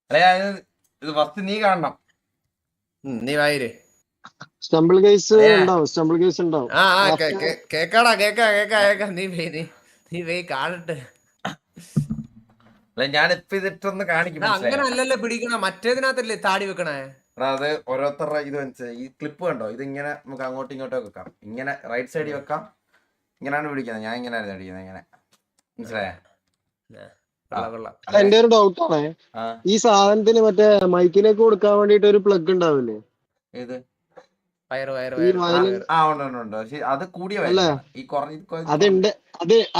അല്ലയാ ഇത് ഫസ്റ്റ് നീ കാണണം. നീ വായിര്. സ്റ്റംബിൾ കേസ് ഉണ്ടാവും, സ്റ്റംബിൾ കേസ് ഉണ്ടാവും. കേക്കാടാ, കേക്കാ. നീ പോയി കാണട്ടെ. അല്ല ഞാൻ ഇപ്പൊ ഇതിട്ടൊന്ന് കാണിക്കും. അങ്ങനെ അല്ലല്ലോ പിടിക്കണ, മറ്റേതിനകത്തല്ലേ താടി വെക്കണേ. അത് ഓരോരുത്തരുടെ ഇത് മനസ്സിലായി. ഈ ക്ലിപ്പ് കണ്ടോ, ഇത് ഇങ്ങനെ നമുക്ക് അങ്ങോട്ടും ഇങ്ങോട്ടും വെക്കാം. ഇങ്ങനെ റൈറ്റ് സൈഡിൽ വെക്കാം. ഇങ്ങനെയാണ് പിടിക്കുന്നത്. ഞാൻ ഇങ്ങനെയായിരുന്നു അടിക്കുന്നത്. ഇങ്ങനെ മനസ്സിലായ? എന്റെ ഒരു ഡൗട്ടാണ്, ഈ സാധനത്തിന് മറ്റേ മൈക്കിലേക്ക് കൊടുക്കാൻ വേണ്ടിട്ട് ഒരു പ്ലഗ് ഉണ്ടാവില്ലേ? ഏത്? ഉണ്ട്. പക്ഷെ അത് കൂടിയ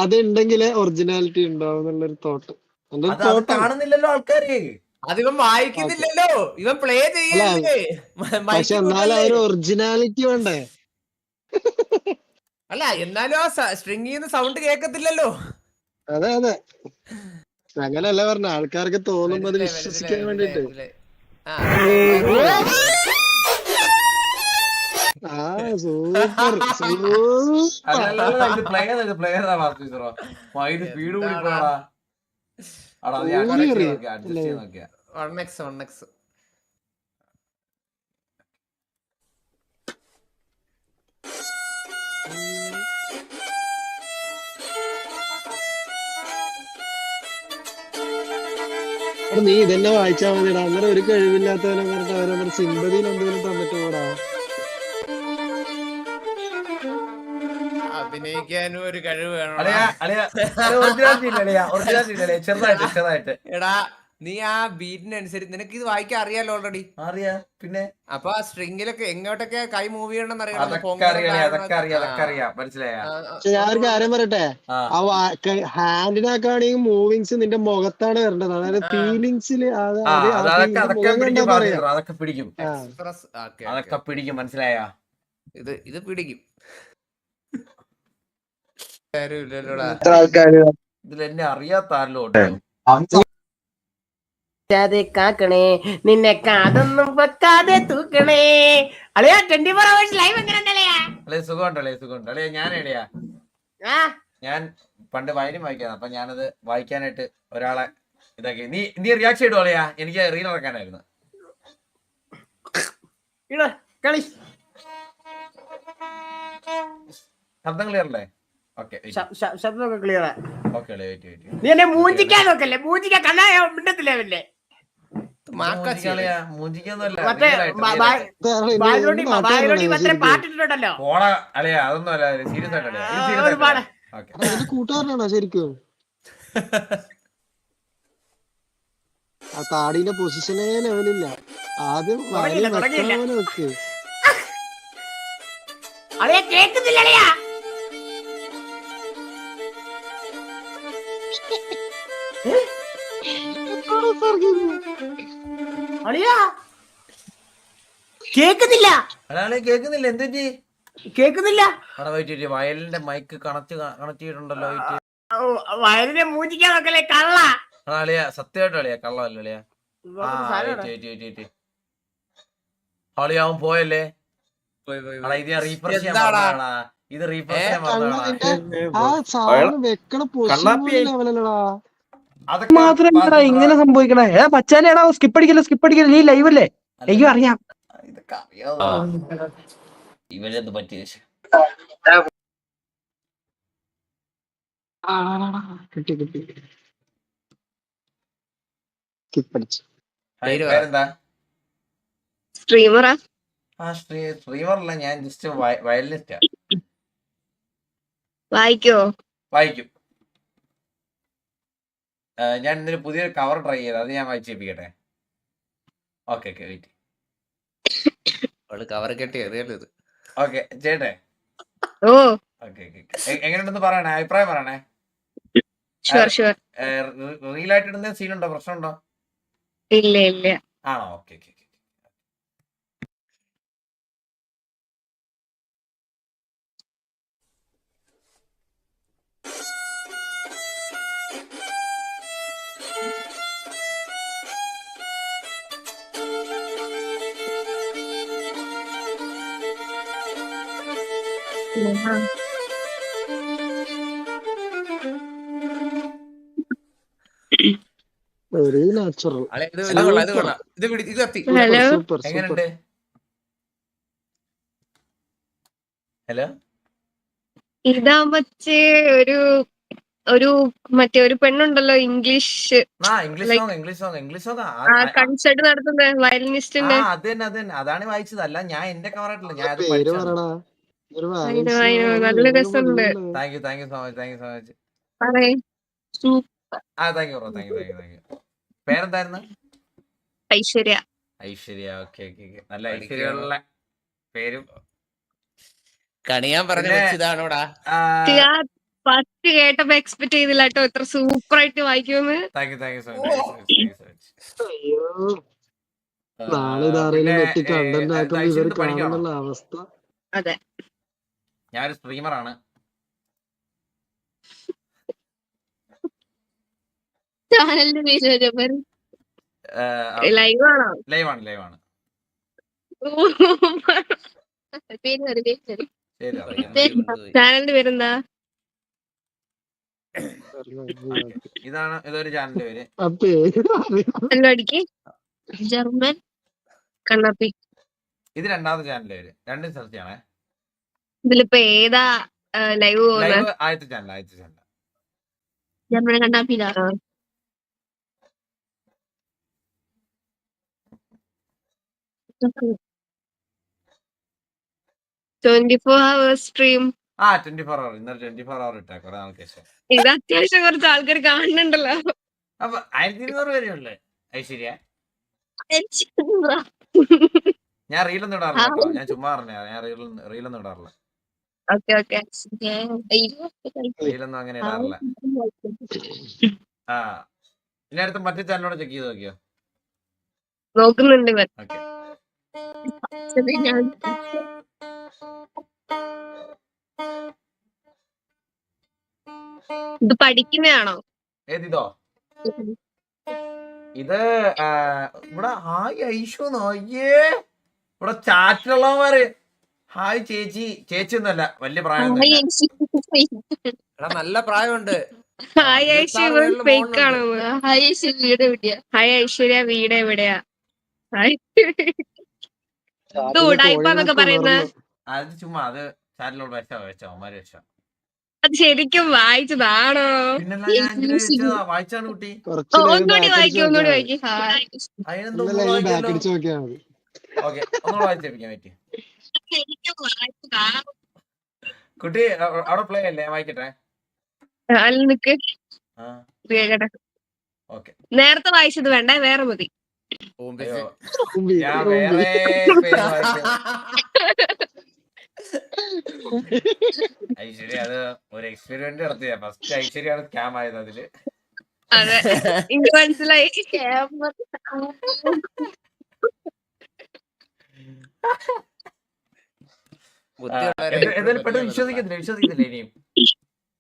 അത് ഉണ്ടെങ്കിലേ ഒറിജിനാലിറ്റി ഉണ്ടാവും എന്നുള്ളൊരു തോട്ട്. കാണുന്നില്ലല്ലോ ആൾക്കാര്. അതിവൻ വായിക്കുന്നില്ലല്ലോ, ഇവൻ പ്ലേ ചെയ്യല്ലേ. പക്ഷെ എന്നാലും ഒരു ഒറിജിനാലിറ്റി വേണ്ടേ? അല്ല എന്നാലും ആ സ്ട്രിങ് ചെയ്യുന്ന സൗണ്ട് കേക്കത്തില്ലല്ലോ. അതെ അങ്ങനെയല്ല പറഞ്ഞ, ആൾക്കാർക്ക് തോന്നുമ്പോ അത് വിശ്വസിക്കാൻ വേണ്ടിട്ട്. നീ ഇതന്നെ വായിച്ചാ മതിടാ. അങ്ങനെ ഒരു കഴിവില്ലാത്തവനെ പറഞ്ഞിട്ട് അവരെ സിമ്പതിയിൽ എന്തെങ്കിലും തന്നിട്ട് കൂടാ. അഭിനയിക്കാനും ഒരു കഴിവ് വേണം. ചെറുതായിട്ട് എടാ നീ ആ ബീറ്റിനനുസരിച്ച് നിനക്ക് ഇത് വായിക്കാൻ അറിയാലോ ഓൾറെഡി. അറിയാം. പിന്നെ അപ്പൊ ആ സ്ട്രിങ്ങിലൊക്കെ എങ്ങോട്ടൊക്കെ കൈ മൂവ് ചെയ്യണമെന്ന് അറിയാം. മനസ്സിലായ? ഞാനൊരു കാര്യം പറയട്ടെ, ആ ഹാൻഡിനൊക്കെയാണെങ്കിൽ മൂവിങ്സ് നിന്റെ മുഖത്താണ് വരേണ്ടത്. അതായത് ഫീലിങ്സില് അതൊക്കെ പിടിക്കും. മനസ്സിലായ? ഇത് പിടിക്കും. ഇതിൽ എന്നെ അറിയാത്ത ആരല്ലോ കാക്കണേ, നിന്നെ കാതൊന്നും വെക്കാതെ തൂക്കണേ. അളിയാ 24 hours ലൈവ് എങ്ങനെ? സുഖമുണ്ടോ? ഞാൻ പണ്ട് വയലും വായിക്കാന്ന്. അപ്പൊ ഞാനത് വായിക്കാനായിട്ട് ഒരാളെ ഇതാക്കി. നീ റിയാക്ട് ചെയ്തോ അളിയാ? എനിക്ക് റീൽ ഇറക്കാനായിരുന്നു. ശബ്ദം ക്ലിയർ അല്ലേ? ശബ്ദമൊക്കെ ക്ലിയറാ. നീ എന്നെ മൂഞ്ചിക്കാൻ നോക്കല്ലേ, മൂഞ്ചിക്കാൻ കണ്ണായ മിണ്ടത്തില്ലേ. പാട്ടിട്ടുണ്ടല്ലോ കൂട്ടുകാരനാണോ ശരിക്കും? ആ താടിന്റെ പൊസിഷനേ ലെവലില്ല. ആദ്യം വെക്ക്. അളിയാ കേക്കുന്നില്ല അളിയാ. കേക്കുന്നില്ല. എന്തെറ്റി? കേക്കുന്നില്ല. വയലിന്റെ മൈക്ക് കണക്ട് ചെയ്തിട്ടുണ്ടല്ലോ. വയലിനെ മൂഞ്ചിക്കാൻ നോക്കല്ലേ കള്ള. സത്യമായിട്ട് അളിയാ, കള്ളല്ല അളിയാ. അളിയാവും പോയല്ലേ. ഇത് റീഫ്രഷ് മാത്രം ഇങ്ങനെ സംഭവിക്കണേ. പച്ചാലേടാ, സ്കിപ്പ് അടിക്കല്ലേ. നീ ലൈവ് അല്ലേ? എനിക്ക് അറിയാം. ഇതൊക്കെ അറിയാമോ ഇവരെന്ത് പറ്റിയ? സ്ട്രീമറല്ല, ഞാൻ ജസ്റ്റ് വയലിനിസ്റ്റാ. വായിക്കും. ഞാൻ ഇന്നൊരു പുതിയൊരു കവർ ട്രൈ ചെയ്ത് അത് ഞാൻ വായിച്ചേപ്പിക്കട്ടെ. Okay wait. കവർ കെട്ടി അറിയാലോ ഇത്. ഓക്കെ ചേട്ടെ. എങ്ങനെയുണ്ടെന്ന് പറയണേ, അഭിപ്രായം പറയണേ. റീലായിട്ട് ഇടുന്ന സീനുണ്ടോ? പ്രശ്നമുണ്ടോ? ഇല്ല. ആണോ? ഓക്കെ. Very natural. അളെ ഇത് കൊള്ളാം, ഇത് കൊള്ളാം. ഇത് കത്തി. Hello super super. എങ്ങനെയുണ്ട്? ഹലോ ഇതാകുമ്പോ ഒരു ഒരു മറ്റേ ഒരു പെണ്ണുണ്ടല്ലോ ഇംഗ്ലീഷ് ഇംഗ്ലീഷ് സോങ് കൺസേർട്ട് നടത്തുന്ന വയലിനിസ്റ്റിന്റെ. അത് തന്നെ അതാണ് വായിച്ചത്. അല്ല ഞാൻ എന്റെ കവറായിട്ടില്ല, ഞാൻ അത് പേര് പറയടാ. ഒരു നല്ല രസമുണ്ട്. Thank you so much. പറയേ thank you bro, thank you. പേരെന്തായിരുന്നു? ഐശ്വര്യ. ഐശ്വര്യ. ഓക്കെ. നല്ല ഐശ്വര്യമുള്ള പേരും. കണിയാൻ പറഞ്ഞ പിന്നെ, വെച്ചതാണോടാ. ഞാൻ ഫസ്റ്റ് കേട്ടപ്പോ എക്സ്പെക്ട് ചെയ്തില്ല കേട്ടോ ഇത്ര സൂപ്പർ ആയിട്ട് വായിക്കുമെന്ന്. Thank you so much. അയ്യോ, നാളെ ഇതാരെങ്കിലും വെട്ടി കണ്ടന്റ് ആക്കുമ്പോ ഇവർ കാണുന്നുള്ള അവസ്ഥ. അതെ, ഞാനൊരു സ്ട്രീമറാണ്. ചാനലിന്റെ പേര് ലൈവ് ആണോ? ലൈവാണ്. ശരി, അറിയാം. ചാനലിന്റെ പേരെന്താ? ഇതൊരു ചാനലിന്റെ പേര്. ആ പേര് പരിപാടിക്ക് ജർമ്മൻ കണ്ണാപ്പി. ഇത് രണ്ടാമത്തെ ചാനലിന്റെ പേര്. രണ്ടും സെർച്ച് ചെയ്യണേ. ഇതിലിപ്പോ ഏതാ ലൈവ് പോകുന്നത്? ലൈവ് ആദ്യത്തെ ചാനൽ. ജർമ്മൻ കണ്ണാപ്പി. 24 hours സ്ട്രീം. 24 hour. ഇന്നലെ 24 hour ഇട്ടാ കുറെ നാൾക്ക് ശേഷം. ഇത് അത്യാവശ്യം കുറച്ച് ആൾക്കാർ കാണുന്നുണ്ടല്ലോ. അപ്പൊ 1200 വരെയുള്ളേ ഐശ്വര്യ. ഞാൻ റീലൊന്നും ഇടാറില്ല കേട്ടോ. ഞാൻ ചുമ്മാ പറഞ്ഞ, ഞാൻ റീലൊന്നും ഇടാറില്ല. റീലൊന്നും അങ്ങനെ ഇടാറില്ല. ഇനി അടുത്ത മറ്റേ ചാനലോടെ ചെക്ക് ചെയ്ത് നോക്കിയോ? നോക്കുന്നുണ്ട് ഇവൻ. ഓക്കെ. ഇത് പഠിക്കുന്നതാണോ? ഏതിതോ? ഇത് ഇവിടെ ഹായ് ഐഷു നോയ്യേ. ഇവിടെ ചാറ്റിലുള്ളവന്മാര് ഹായ് ചേച്ചി ഒന്നുമല്ല, വലിയ പ്രായം. നല്ല പ്രായമുണ്ട്. ഹായ് ഐശ്വര്യ ഫേക്ക് ആണോ? ഹായ് ഐശ്വര്യ വീട് എവിടെയാ? ഇത് ഉടായിപ്പാന്നൊക്കെ പറയുന്നത്. അത് ചുമ്മാ, അത് ചാറ്റിലോട് വെച്ചവന്മാര് വെച്ച. അത് ശരിക്കും വായിച്ചതാണോ? വായിച്ചാണ് കുട്ടി. ഒന്നുകൂടി വായിക്കും. ബാക്കടിച്ച് നോക്കിയാൽ മതി. ഓക്കെ, ഒന്നുകൂടെ വായിച്ചേപ്പിക്കാൻ പറ്റി. കുട്ടി അവിടെ പ്ലേ അല്ലേ? വായിക്കട്ടെ. ഓക്കെ, നേരത്തെ വായിച്ചത് വേണ്ട, വേറെ മതി. ഞാൻ വേറെ ഐശ്വര്യ അത് ഒരു എക്സ്പെരിമെന്റ് നടത്തിയ. ഫസ്റ്റ് ഐശ്വര്യാണ് സ്കാം ആയത് അതില്. അതെ, എനിക്ക് മനസ്സിലായി. പെട്ടെന്ന് വിശ്വസിക്കുന്നില്ല ഇനിയും.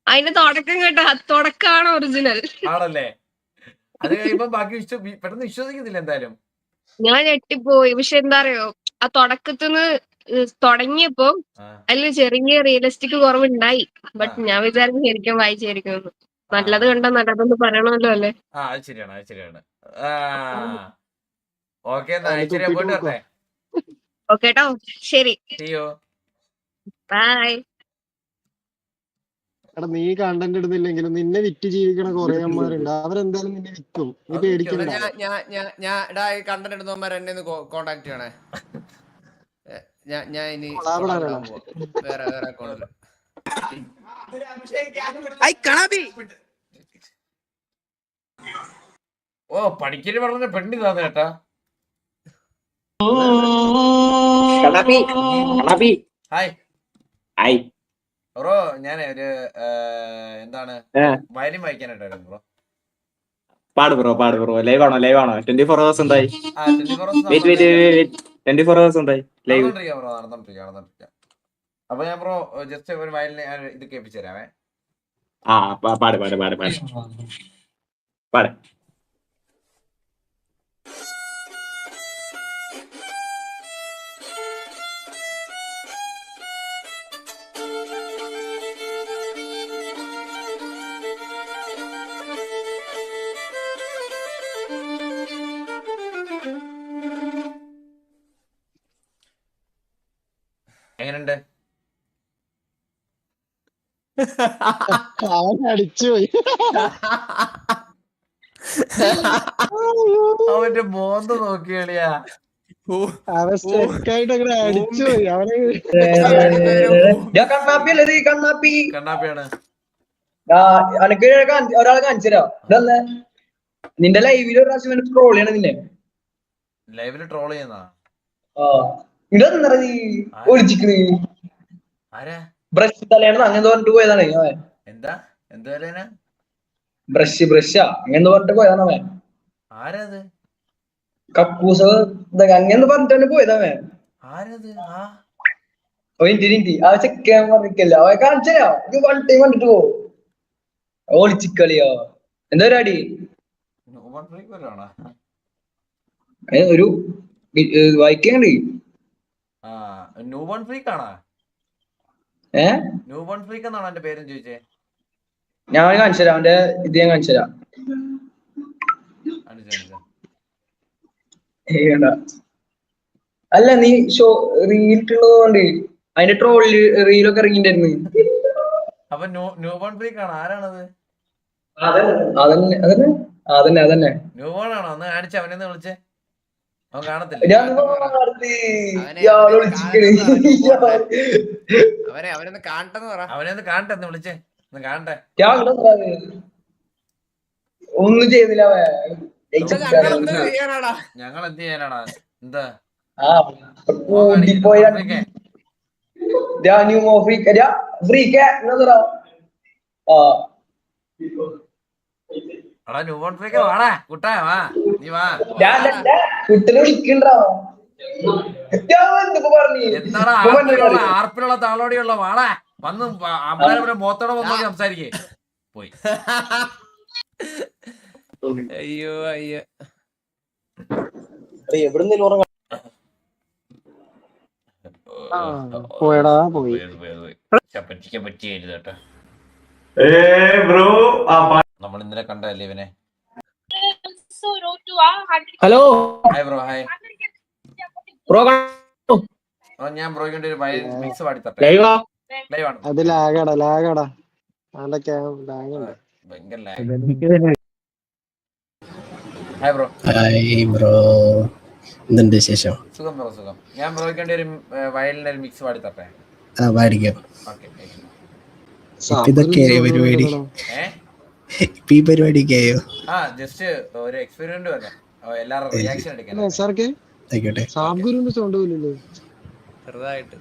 അതിന്റെ തുടക്കം കേട്ടോ, തുടക്കമാണ് ഒറിജിനൽ ആണല്ലേ? അത് കഴിയുമ്പോ ബാക്കി പെട്ടെന്ന് വിശ്വസിക്കുന്നില്ല എന്തായാലും. ഞാൻ ഞെട്ടിപ്പോയി. പക്ഷെ എന്താ അറിയോ, ആ തുടക്കത്തിന്ന് തുടങ്ങിയപ്പോ അതിൽ ചെറിയ റിയലിസ്റ്റിക് കുറവുണ്ടായി. ബട്ട് ഞാൻ വിചാരിച്ചു ശരിക്കും വായിച്ചായിരിക്കും. നല്ലത് കണ്ട നല്ലതെന്ന് പറയണമല്ലോ അല്ലേ? അത് ശരിയാണ്. ഓക്കെ, പോയിട്ട് വരട്ടെ. ഓക്കേട്ടോ, ശരി, ബൈ. എടാ, നീ കണ്ടന്റ് ഇടുന്നില്ലെങ്കിലും നിന്നെ വിറ്റ് ജീവിക്കണ കൊറേ അമ്മമാരുണ്ട്. അവരെന്തായാലും നിന്നെ വിൽക്കും, നീ പേടിക്കണ്ട. ഞാൻ കണ്ടന്റ് ഇടുന്നവന്മാർ എന്നെ കോണ്ടാക്ട് ചെയ്യണേ. ഞാൻ ഇനി വേറെ അക്കൗണ്ടില്. ഓ, പഠിക്കല് പറഞ്ഞ പെണ്ണിതാന്ന് കേട്ടാ. ഹായ് ബ്രോ, ഞാൻ ഒരു എന്താണ് വയലിൻ വായിക്കാനായിട്ടായിരുന്നു ബ്രോ. പാട് ബ്രോ. ലൈവ് ആണോ? 24 hours എന്തായി? 24 hours എന്തായി ലൈവ്? നടന്നോണ്ടിരിക്കാം. അപ്പൊ ഞാൻ ബ്രോ ജസ്റ്റ് ഒരു വയലിന് ഇത് കേൾപ്പിച്ചു തരാമേ. പാട്. എങ്ങനെയുണ്ട്? അവൻ അടിച്ചുപോയി. അവന്റെ ബോധ നോക്കിയാളിയാ. അവൻ സ്റ്റെക്കായിട്ട് അങ്ങനെ അടിച്ചുപോയി അവനെ. കണ്ണാപ്പി അല്ലേ ഇത്? കണ്ണാപ്പി കണ്ണാപ്പിയാണ്. അനക്ക് ഒരാളെ കാണിച്ചുതരാ. ഇതല്ലേ നിന്റെ ലൈവിൽ ഒരു പ്രാവശ്യം ട്രോൾ ചെയ്യണ നിന്നെ. ലൈവില് ട്രോൾ ചെയ്യുന്ന ഇതെന്താ നീ ഒളിച്ചിക്കണ്? ആരാ? ബ്രഷ് തലേന്ന് അങ്ങനെ പറഞ്ഞിട്ട് പോയതാണ് അവൻ. എന്താ എന്താ ബ്രഷാ അങ്ങനെ പറഞ്ഞിട്ട് പോയതാണ് അവൻ. ആരത്? കക്കൂസ് അങ്ങനെ പറഞ്ഞിട്ടാണ് പോയതവൻ. ആരത്? ആ ചെക്കാൻ പറഞ്ഞില്ല. അവൻ കാണിച്ചോ ഇത് വൺ ടൈം കണ്ടിട്ട് പോ. ഒളിച്ചിക്കളിയോ എന്താ പരിപാടി? ഒരു വായിക്കണ്ട്. ന്യൂബോൺ ഫ്രീക്ക് ആണോ? ന്യൂബോൺ ഫ്രീക്ക് എന്നാണോ എന്റെ പേരും ചോദിച്ചേ? ഞാൻ കാണിച്ചുതരാം അവന്റെ ഇത്. ഞാൻ കാണിച്ചുതരാം. അല്ല നീ ഷോ റീലിട്ടുള്ളതുകൊണ്ട് അതിന്റെ ട്രോളില് റീലൊക്കെ ഇറങ്ങിണ്ടായിരുന്നു. അപ്പൊ ന്യൂബോൺ ഫ്രീക്ക് ആണോ? ആരാണത്? അതന്നെ ന്യൂബോൺ ആണോ? ഒന്ന് കാണിച്ച അവനെന്ന് വിളിച്ചേ. അവൻ കാണത്തില്ല. അവനൊന്ന് കാണട്ടെന്ന് പറ. അവനെന്ന് കാണട്ടെ, എന്ന് വിളിച്ചേ, ഒന്ന് കാണട്ടെ. ഒന്നും ചെയ്തില്ല ഞങ്ങൾ എന്ത് ചെയ്യാനാടാ? എന്താ എടാ ന്യൂബോൺ ഫ്രീക്ക് വാടാ കുട്ടാ, വാ നീ വാ. കുട്ടനെ വിളിക്കണ്ടോ? എന്താടാ ആർപ്പിലുള്ള താളോടിയുള്ള വാടാ, വന്ന് അമ്പലം മോത്തോടെ വന്നോ സംസാരിക്കേ. പോയി. അയ്യോ അയ്യോ. പോയടാ പോയി. പറ്റിയായിരുന്നു കേട്ടോ. നമ്മൾ ഇന്നലെ കണ്ടല്ലേ ഇവനെ. Hello hi bro. Hi bro. ഞാൻ ബ്രോയ്ക്ക് വേണ്ടി ഒരു മിക്സ് പാടി തട്ടെ. ലൈവ് ആണ്. അത് ലാഗടാ അവന്റെ ലാഗുണ്ട്. ഭയങ്കര lag. Hi bro. Hi bro, എന്തുണ്ട് വിശേഷം? സുഖം ബ്രോ, സുഖം. ഞാൻ ബ്രോയ്ക്ക് വേണ്ടി ഒരു വയലിന്റെ ഒരു മിക്സ് പാടി തട്ടെ. പാടിക്കാം. ഓക്കെ. ഇതൊക്കെ പരിപാടി, ഈ പരിപാടിയൊക്കെ ആയോ? ജസ്റ്റ് ഒരു എക്സ്പെരിമെന്റ് വരാം, എല്ലാവരും റിയാക്ഷൻ എടുക്കാൻ. ആയിക്കോട്ടെ. സാബ്ഗുരുവിന്റെ സൗണ്ട് പോലില്ലേ? ചെറുതായിട്ട്.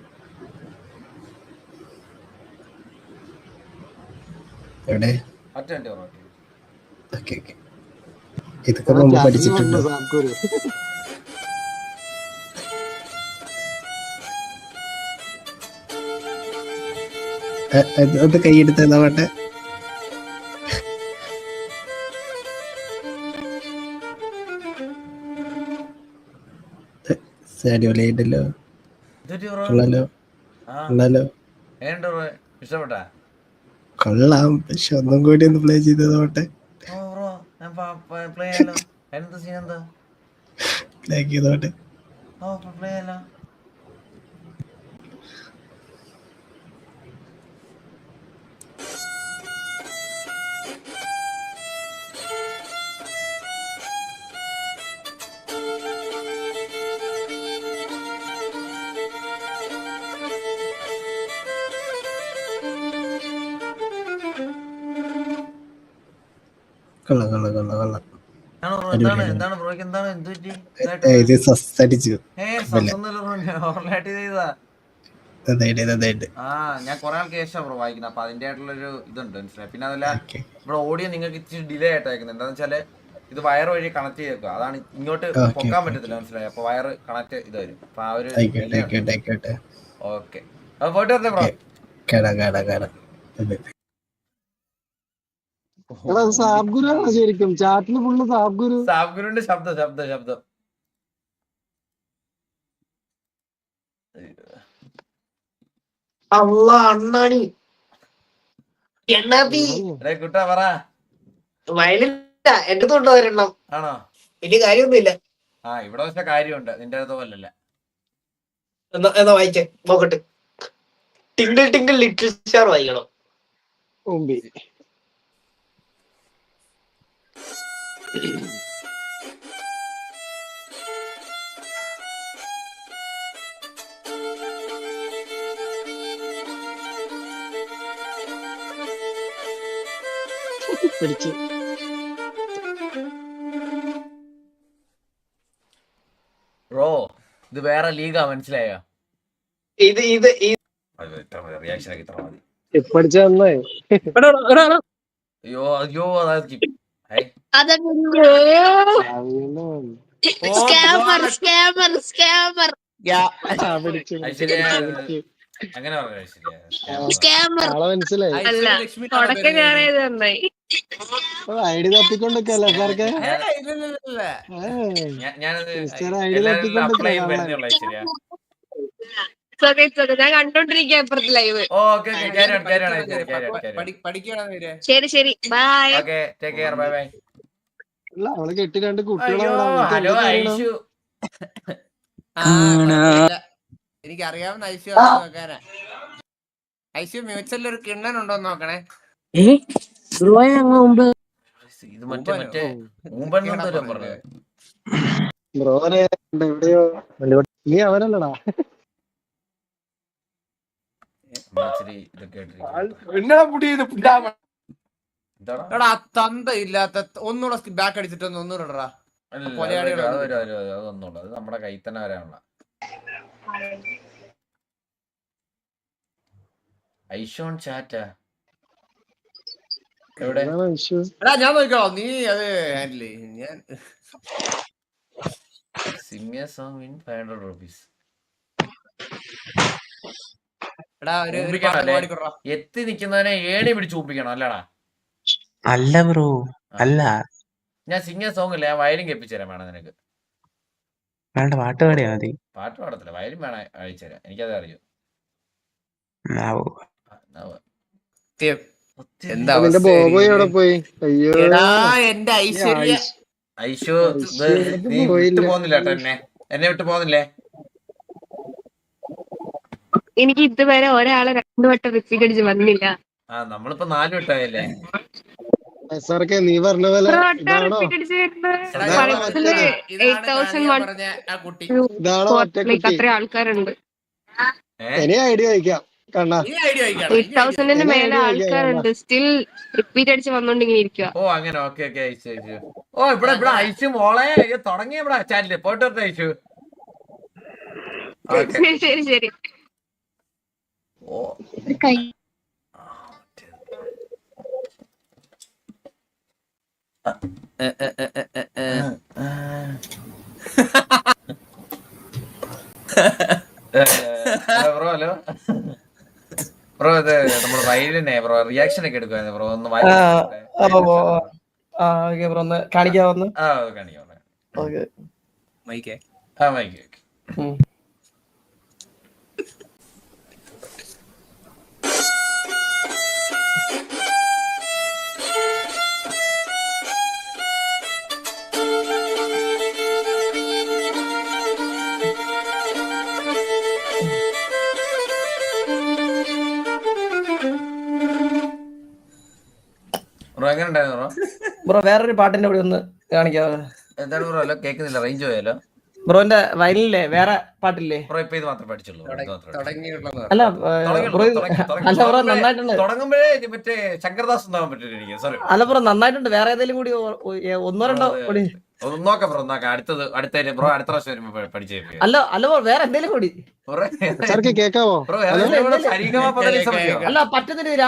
എവിടെ? ഓക്കെ. ഇതൊക്കെ മുമ്പ് പഠിച്ചിട്ടുണ്ടോ? സാബ്ഗുരു ഒന്ന് കൈയെടുത്ത പാട്ടെ. അടിപൊളിയായിട്ടല്ലോ. ഇഷ്ടപ്പെട്ടാ? കൊള്ളാം, പക്ഷെ ഒന്നും കൂടി ഒന്ന് പ്ലേ ചെയ്തോട്ടെ. പ്ലേ ചെയ്തോട്ടെ. കൊള്ളാം. ഇത് സസ് അടിച്ചു. ഞാൻ കൊറേ ആൾക്ക് ശേഷം ബ്രോ വായിക്കുന്നത്, അപ്പൊ അതിന്റെ ആയിട്ടുള്ളൊരു ഇതുണ്ട് മനസ്സിലായി. പിന്നെ അതല്ല ഇവിടെ ഓഡിയോ നിങ്ങൾക്ക് ഇച്ചിരി ഡിലേ ആയിട്ട് അയക്കുന്നത്. എന്താന്ന് വെച്ചാല് ഇത് വയർ വഴി കണക്ട് ചെയ്തേക്കുക, അതാണ് ഇങ്ങോട്ട് പൊക്കാൻ പറ്റത്തില്ല മനസ്സിലായി. അപ്പൊ വയർ കണക്ട് ഇത് വരും. അപ്പൊ ആ ഒരു ഓക്കെ. അപ്പൊ പോയിട്ട് വരട്ടെ ബ്രോ. സാബ്ഗുരു ആണ് ശരിക്കും ചാറ്റില് ഫുള്ള് സാബ്ഗുരുവിന്റെ ശബ്ദം. അണ്ണാണി കുട്ടാ പറ. വയലില്ല എന്റെ തൊണ്ടൊരെണ്ണം ആണോ? വലിയ കാര്യമൊന്നുമില്ല. ഇവിടെ പക്ഷെ കാര്യമുണ്ട്, നിന്റെ അടുത്ത് പോലല്ല. എന്നാ വായിച്ചേ നോക്കട്ടെ. ടിങ്കിൾ ടിങ്കിൾ ലിറ്റിൽ സ്റ്റാർ വായിക്കണം. മുമ്പി പിടിച്ച് ബ്രോ ഇത് വേറെ ലീഗാ, മനസ്സിലായോ? ഇത് ഇത് റിയാക്ഷൻ ആക്കി ഇത്ര മതി. പഠിച്ച നന്നായി. അയ്യോ അയ്യോ അതായത് അങ്ങനെ പറഞ്ഞു ആളെ മനസ്സിലായി. അല്ല തുടക്കം ഞാനേത് നന്നായി. ഐഡി തപ്പിക്കൊണ്ടൊക്കെയല്ലേ സാർക്ക്? ഞാനത് ഐഡി തപ്പിക്കൊണ്ടൊക്കെ ഞാൻ കണ്ടോണ്ടിരിക്കുക അപ്പുറത്ത് ലൈവ്. ശരി ശരി ബൈ. അവള് കെട്ടി 2 ഹലോ കുട്ടികളാണ്. ഐഷു. എനിക്കറിയാവുന്ന ഐശ്വ നോക്കാനാ. ഐശ്വ മ്യൂച്വലിൽ ഒരു കിണ്ണൻ ഉണ്ടോന്ന് നോക്കണേ. ഇത് മറ്റേ ഊമ്പെണ്ണോ പറഞ്ഞത്. ബ്രോനെ എവിടെയോ നീ അവനല്ലടാ. എടാ തന്ത ഇല്ലാത്ത ഒന്നുകൂടെ ബാക്ക് അടിച്ചിട്ടൊന്ന് ഒന്നുകൂടെ ഇടറാ. അതൊന്നുള്ളൂ, അത് നമ്മുടെ കൈ തന്നെ വരാനുള്ള. ഐഷോൺ ചാറ്റാ എവിടെ? എടാ ഞാൻ നോക്കിക്കോളാം, നീ അത് ഹാൻഡിൽ ചെയ്യും. ഞാൻ sing a song win 500 rupees. എടാ ഒരു പാട്ട് പാടിക്കൊടുറാ. എത്തി നിക്കുന്നവനെ ഏണി പിടിച്ച് ഊപ്പിക്കണം അല്ലടാ? അല്ല ബ്രോ, അല്ല. ഞാൻ സിംഗ് എ സോങ് ഇല്ല, ഞാൻ വയലിൻ കേൾപ്പിച്ചു തരാം വേണം നിനക്ക്. വേണ്ട, പാട്ട് പാടിയാ മതി. പാട്ട് പാടത്തില്ല, വയലിൻ വേണം അയച്ചു തരാം, എനിക്കത് അറിയൂ. എന്താ ബോബോയ് അവിടെ പോയി? അയ്യോ എന്റെ ഐശ്വര്യ. ഐഷു നീ വിട്ടു പോകുന്നില്ല കേട്ടോ, എന്നെ വിട്ടു പോകുന്നില്ലേ? എനിക്ക് ഇതുവരെ ഒരാളെ 2 വട്ടം റിപ്പീറ്റ് അടിച്ച് വന്നില്ല. നമ്മളിപ്പോ 4 വട്ടമായല്ലേ സാർക്ക്? നീ പറഞ്ഞ പോലെ ഇതാണോ? അത്ര ആൾക്കാരുണ്ട്. ഇനി ഐഡിയ അയക്കാം. 8000 മേലെ ആൾക്കാരുണ്ട്. സ്റ്റിൽ റിപ്പീറ്റ് അടിച്ച് വന്നോണ്ടിങ്ങനെ ഇരിക്കുക. ഓ അങ്ങനെ, ഓക്കെ ഓക്കെ ഐഷു ഐഷു. ഓ ഇവിടെ ഐഷു മോളെ തുടങ്ങിയ ഇവിടെ ചാറ്റില് പോയിട്ട് ഐഷു. ശരി ശരി. ഓ ബ്രോ ഹലോ ബ്രോ, ഇത് നമ്മള് വയലിനെ ബ്രോ റിയാക്ഷൻ ഒക്കെ എടുക്കുവായിരുന്നു ബ്രോ, ഒന്ന് കാണിക്കാവുന്ന കാണിക്കാം. മൈക്കേ മൈക്ക് ബ്രോ എങ്ങനെ ഉണ്ടായിരുന്നു ബ്രോ? ബ്രോ വേറൊരു പാട്ടിന്റെ കൂടി ഒന്ന് കാണിക്കാവോ? എന്താണ് ബ്രോ? അല്ലോ കേൾക്കുന്നില്ല, റേഞ്ച് പോയാലോ? ബ്രോന്റെ വയലില്ലേ വേറെ പാട്ടില്ലേ? ബ്രോ ഇപ്പൊ ഇത് മാത്രമേ പഠിച്ചുള്ളൂ. അല്ല ബ്രോ, അല്ല ബ്രോ നന്നായിട്ടുണ്ട്. തുടങ്ങുമ്പോഴേ മറ്റേ ശങ്കർദാസ് ഉണ്ടാവാൻ പറ്റില്ല എനിക്ക്, സോറി. അല്ല ബ്രോ നന്നായിട്ടുണ്ട്. വേറെ ഏതെങ്കിലും കൂടി 1-2 കൂടി നോക്കാം ബ്രോ, നോക്കാം. അടുത്ത ബ്രോ അടുത്ത പ്രാവശ്യം വരുമ്പോ പഠിച്ചേ. അല്ല അല്ല ബ്രോ, വേറെ എന്തെങ്കിലും കൂടി കേക്കാവോ? അല്ല പറ്റുന്നില്ല.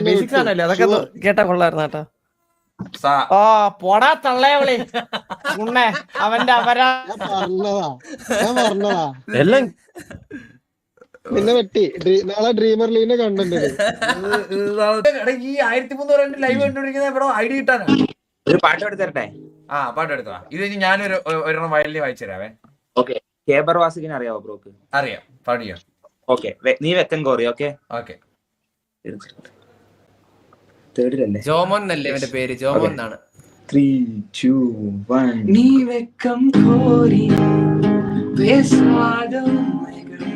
ബേസിക്സ് ആണല്ലേ, അതൊക്കെ കേട്ടാ കൊള്ളായിരുന്നു കേട്ടോ. ഓ പൊടാ തള്ളയവളി ഉണ്ണേ അവന്റെ അവരാ എല്ലാം പിന്നെ വെട്ടി. നാളെ ഡ്രീമർ ലീനെ കണ്ടന്റ് ഈ 1300 ലൈവ് കണ്ടോണ്ടിരിക്കുന്ന ബ്രോ ഐഡി കിട്ടാനാ. ഒരു പാട്ട് എടുത്തരട്ടെ? പാട്ട് എടുത്താ. ഇത് ഞാനൊരു ഒരെണ്ണം വയലിന് വായിച്ചു തരാവേ. ഓക്കെ. കേബർ വാസിക്കിനെ അറിയാവോ ബ്രോക്ക്? അറിയാം, പാടിയോ? ഓക്കെ, നീ വെക്കൻ കോറി. Okay okay. തേർഡിലല്ലേ? ജോമോൻ എന്നല്ലേ അവന്റെ പേര്? ജോമോൻ എന്നാണ്. 3, 2, 1. നീ വെക്കം കോരി பேசாத உண்மைகளை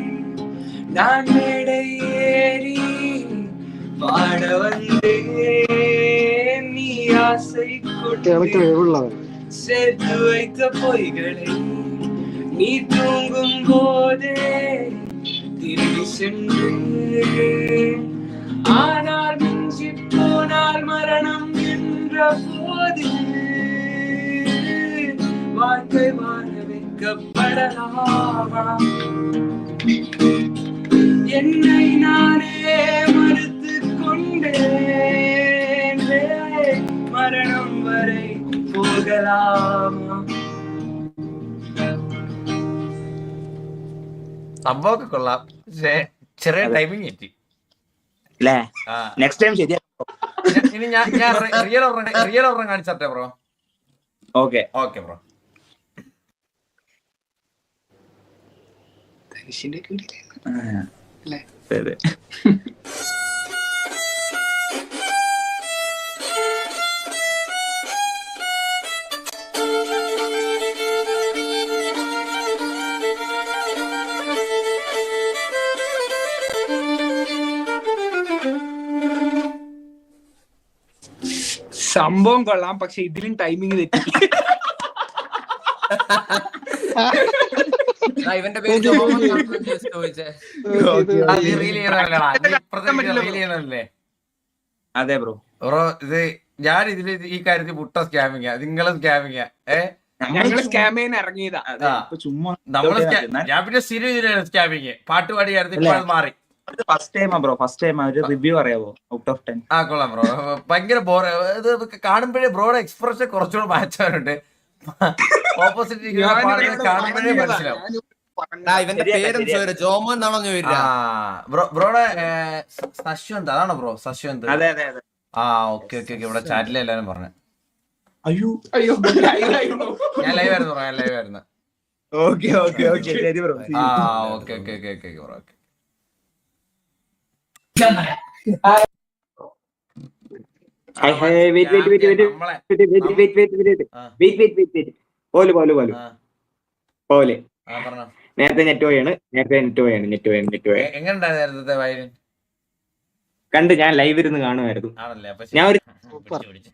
நான் மேடை ஏறி பாட வந்தேன் நீ ஆசை கொண்டு சேர்த்து வைத்த பொய்களை நீ தூங்கும் போதே திரும்பி சென்றேன் ஆனால் மிஞ்சி போனால் மரணம் என்ற போது வாழ்க்கை வாழ வைக்கப்படலாமா என்னை நானே மறுத்து கொண்டேன் மரணம் வரை പോകലാമാ സംഭവമൊക്കെ കൊള്ളാം പക്ഷേ ചെറിയ ടൈമിങ് കിട്ടി അല്ലേ നെക്സ്റ്റ് ടൈം ശരിയാ ഇനി ഞാൻ റിയൽ ഓർഡർ കാണിച്ചേ ബ്രോ ഓക്കെ ഓക്കെ ബ്രോ അതെ സംഭവം കൊള്ളാം പക്ഷെ ഇതിലും ടൈമിങ് തെറ്റി ഇവന്റെ പേര് ചോദിച്ചേ അതെ ബ്രോ ബ്രോ ഇത് ഞാൻ ഇതില് ഈ കാര്യത്തിൽ മുട്ട സ്കാമിങ്ങ നിങ്ങളും സ്കാമിങ്ങ ഞങ്ങള് സ്കാം ചെയ്യാൻ ഇറങ്ങിയതാ ചുമ്മാ നമ്മള് ഞാൻ പിന്നെ സ്ഥിരം സ്കാമിങ് പാട്ട് പാടി ഇപ്പൊ അത് മാറി ഫസ്റ്റ് ടൈമാ ബ്രോ ഫസ്റ്റ് ടൈം ഒരു റിവ്യൂ അറിയാവോ ഔട്ട് ഓഫ് 10 ആ കൊള്ളാം ബ്രോ ഭയങ്കര ബോർ ഇത് കാണുമ്പോഴേ ബ്രോയുടെ എക്സ്പ്രഷൻ കുറച്ചുകൂടെ മാറ്റാറുണ്ട് ഓപ്പോസിറ്റ് കാണുമ്പോഴേ മനസ്സിലാവും ഇവന്റെ പേരും ജോമോ എന്നാണോ ബ്രോയുടെ സശ്വന്ത് അതാണോ ബ്രോ സശ്വന്ത് അതെ അതെ അതെ ആ ഓക്കെ ഓക്കെ ഓക്കെ ഇവിടെ ചാറ്റിൽ എല്ലാരും പറഞ്ഞു അയ്യോ ഞാൻ ലൈവ് ആയിരുന്നു ബ്രോ ഞാൻ ലൈവ് ആയിരുന്നു ഓക്കെ ഓക്കെ ഓക്കെ ശരി ബ്രോ ആ okay okay okay okay bro okay പോലെ നേരത്തെ നെറ്റ് പോയാണ് എങ്ങനെയുണ്ടായിരുന്നു നേരത്തെ വയലിൻ കണ്ട് ഞാൻ ലൈവ് ഇരുന്ന് കാണുമായിരുന്നു ആണല്ലേ അപ്പൊ ഞാൻ ഒരു പിടിച്ചു